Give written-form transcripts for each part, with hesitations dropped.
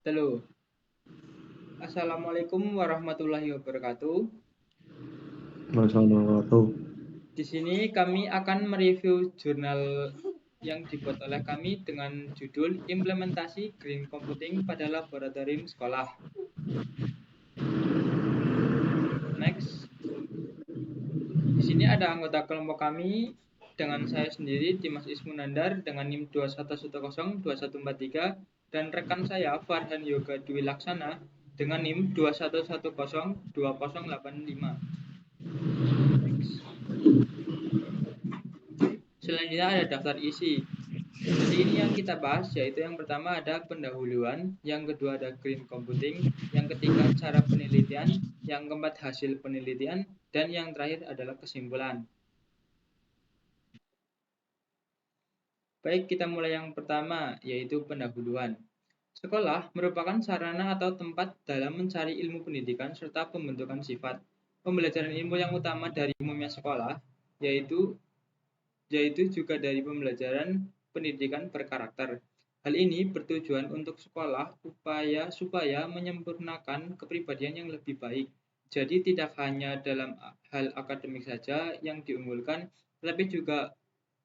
Halo, Assalamualaikum warahmatullahi wabarakatuh. Wassalamualaikum. Di sini kami akan mereview jurnal yang dibuat oleh kami dengan judul Implementasi Green Computing pada Laboratorium Sekolah. Next, di sini ada anggota kelompok kami dengan saya sendiri, Dimas Ismunandar dengan NIM 21102143 dan rekan saya Farhan Yoga Dwi Laksana dengan NIM 21102085. Next. Selanjutnya ada daftar isi. Jadi ini yang kita bahas, yaitu yang pertama ada pendahuluan, yang kedua ada green computing, yang ketiga cara penelitian, yang keempat hasil penelitian, dan yang terakhir adalah kesimpulan. Baik, kita mulai yang pertama, yaitu pendahuluan. Sekolah merupakan sarana atau tempat dalam mencari ilmu pendidikan serta pembentukan sifat. Pembelajaran ilmu yang utama dari umumnya sekolah, yaitu juga dari pembelajaran pendidikan berkarakter. Hal ini bertujuan untuk sekolah supaya menyempurnakan kepribadian yang lebih baik. Jadi tidak hanya dalam hal akademik saja yang diunggulkan, tetapi juga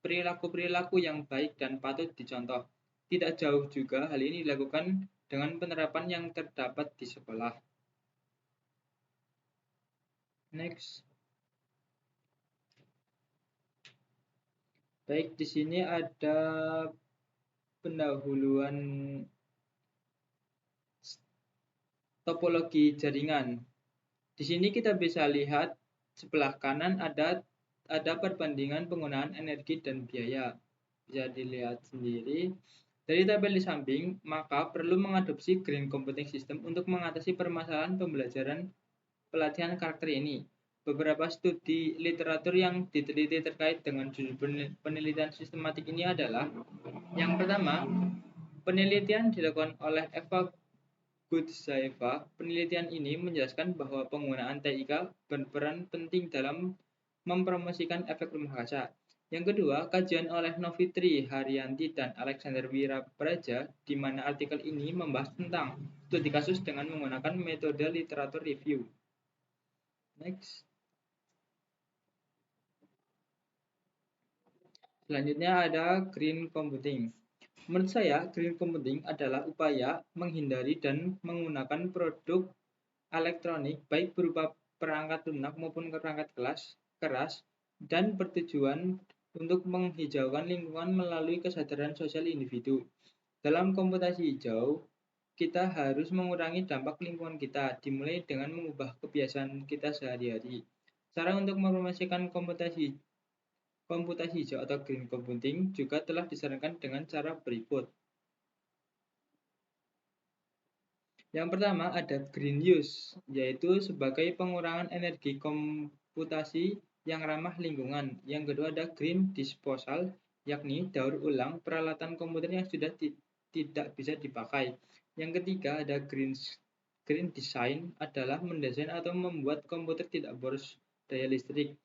perilaku-perilaku yang baik dan patut dicontoh. Tidak jauh juga hal ini dilakukan dengan penerapan yang terdapat di sekolah. Next. Baik, di sini ada pendahuluan topologi jaringan. Di sini kita bisa lihat sebelah kanan ada perbandingan penggunaan energi dan biaya. Bisa dilihat sendiri. Dari tabel di samping, maka perlu mengadopsi Green Computing System untuk mengatasi permasalahan pembelajaran pelatihan karakter ini. Beberapa studi literatur yang diteliti terkait dengan judul penelitian sistematik ini adalah yang pertama, penelitian dilakukan oleh Eva Gudzaeva. Penelitian ini menjelaskan bahwa penggunaan TIK berperan penting dalam mempromosikan efek rumah kaca. Yang kedua, kajian oleh Novitri Haryanti dan Alexander Wirapraja, di mana artikel ini membahas tentang studi kasus dengan menggunakan metode literatur review. Next. Selanjutnya ada green computing. Menurut saya, green computing adalah upaya menghindari dan menggunakan produk elektronik baik berupa perangkat lunak maupun perangkat keras dan bertujuan untuk menghijaukan lingkungan melalui kesadaran sosial individu. Dalam komputasi hijau, kita harus mengurangi dampak lingkungan kita, dimulai dengan mengubah kebiasaan kita sehari-hari. Cara untuk mempromosikan komputasi hijau atau green computing juga telah disarankan dengan cara berikut. Yang pertama ada green use, yaitu sebagai pengurangan energi komputasi yang ramah lingkungan. Yang kedua ada green disposal, yakni daur ulang peralatan komputer yang sudah tidak bisa dipakai. Yang ketiga ada green design, adalah mendesain atau membuat komputer tidak boros daya listrik.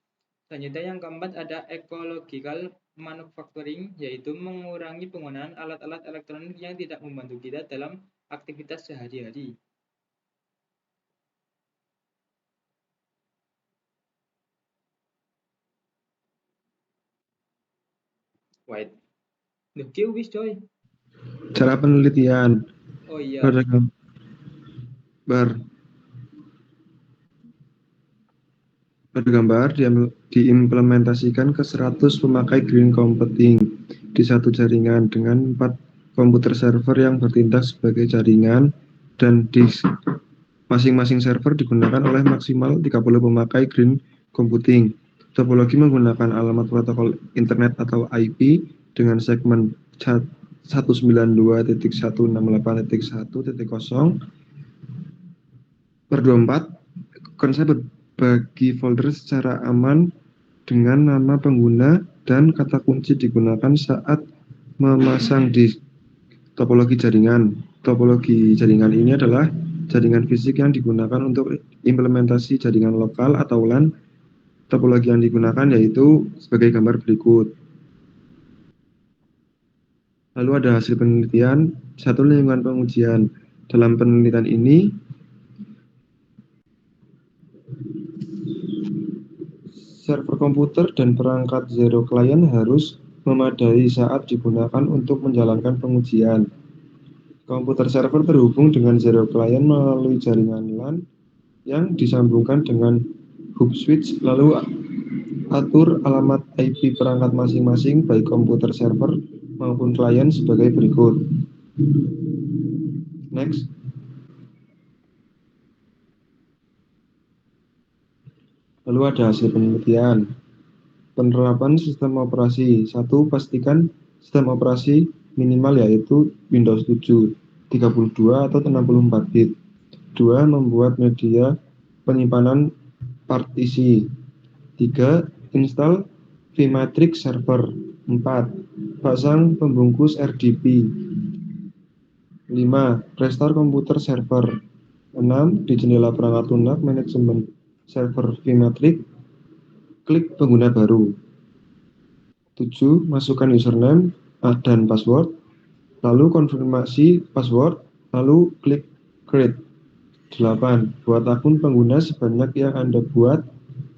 Selanjutnya yang keempat ada ecological manufacturing, yaitu mengurangi penggunaan alat-alat elektronik yang tidak membantu kita dalam aktivitas sehari-hari. White. Loh, wis coy. Cara penelitian Oh iya. pada gambar diimplementasikan ke 100 pemakai green computing di satu jaringan dengan 4 komputer server yang bertindak sebagai jaringan, dan di masing-masing server digunakan oleh maksimal 30 pemakai green computing. Topologi menggunakan alamat protokol internet atau IP dengan segmen 192.168.1.0/24. Konsep berbagi folder secara aman dengan nama pengguna dan kata kunci digunakan saat memasang di topologi jaringan. Topologi jaringan ini adalah jaringan fisik yang digunakan untuk implementasi jaringan lokal atau LAN. Topologi yang digunakan yaitu sebagai gambar berikut. Lalu ada hasil penelitian, satu lingkungan pengujian. Dalam penelitian ini, server komputer dan perangkat zero client harus memadai saat digunakan untuk menjalankan pengujian. Komputer server terhubung dengan zero client melalui jaringan LAN yang disambungkan dengan hub switch, lalu atur alamat IP perangkat masing-masing baik komputer server maupun klien sebagai berikut. Next. Lalu ada hasil penelitian. Penerapan sistem operasi. 1. Pastikan sistem operasi minimal yaitu Windows 7, 32 atau 64 bit. 2. Membuat media penyimpanan partisi. 3. Install vMatrix server. 4. Pasang pembungkus RDP. 5. Restore komputer server. 6. Di jendela perangkat lunak manajemen server vMatrix, klik pengguna baru. 7. Masukkan username dan password, lalu konfirmasi password, lalu klik create. 8. Buat akun pengguna sebanyak yang Anda buat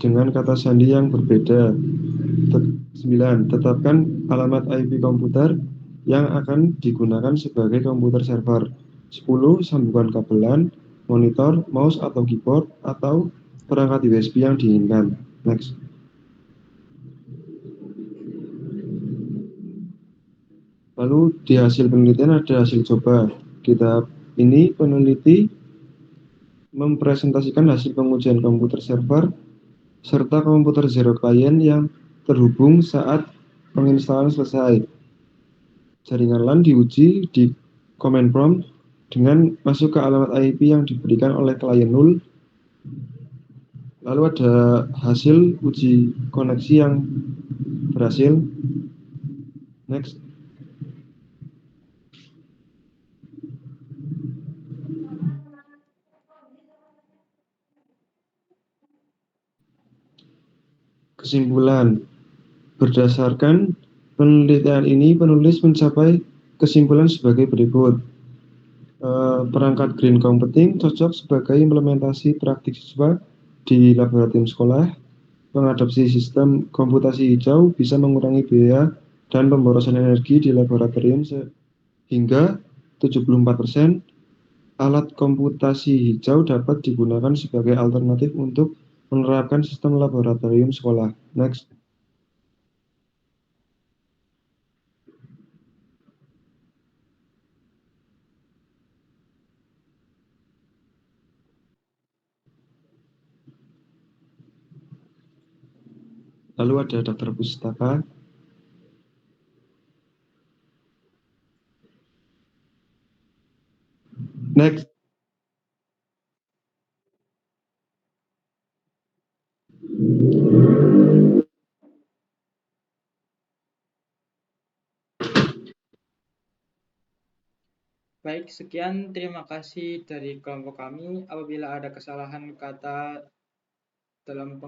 dengan kata sandi yang berbeda. 9. Tetapkan alamat IP komputer yang akan digunakan sebagai komputer server. 10. Sambungan kabel LAN, monitor, mouse atau keyboard, atau perangkat USB yang diinginkan. Next. Lalu di hasil penelitian ada hasil coba. Di tahap ini peneliti mempresentasikan hasil pengujian komputer server serta komputer zero client yang terhubung saat penginstalan selesai. Jaringan LAN diuji di command prompt dengan masuk ke alamat IP yang diberikan oleh klien 0. Lalu ada hasil uji koneksi yang berhasil. Next. Kesimpulan. Berdasarkan penelitian ini, penulis mencapai kesimpulan sebagai berikut. Perangkat green computing cocok sebagai implementasi praktik siswa di laboratorium sekolah. Mengadopsi sistem komputasi hijau bisa mengurangi biaya dan pemborosan energi di laboratorium sehingga 74%. Alat komputasi hijau dapat digunakan sebagai alternatif untuk menerapkan sistem laboratorium sekolah. Next. Lalu ada daftar pustaka. Next. Baik, sekian terima kasih dari kelompok kami. Apabila ada kesalahan kata dalam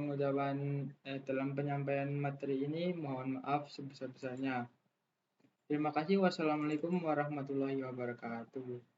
penyampaian materi ini, mohon maaf sebesar-besarnya. Terima kasih. Wassalamualaikum warahmatullahi wabarakatuh.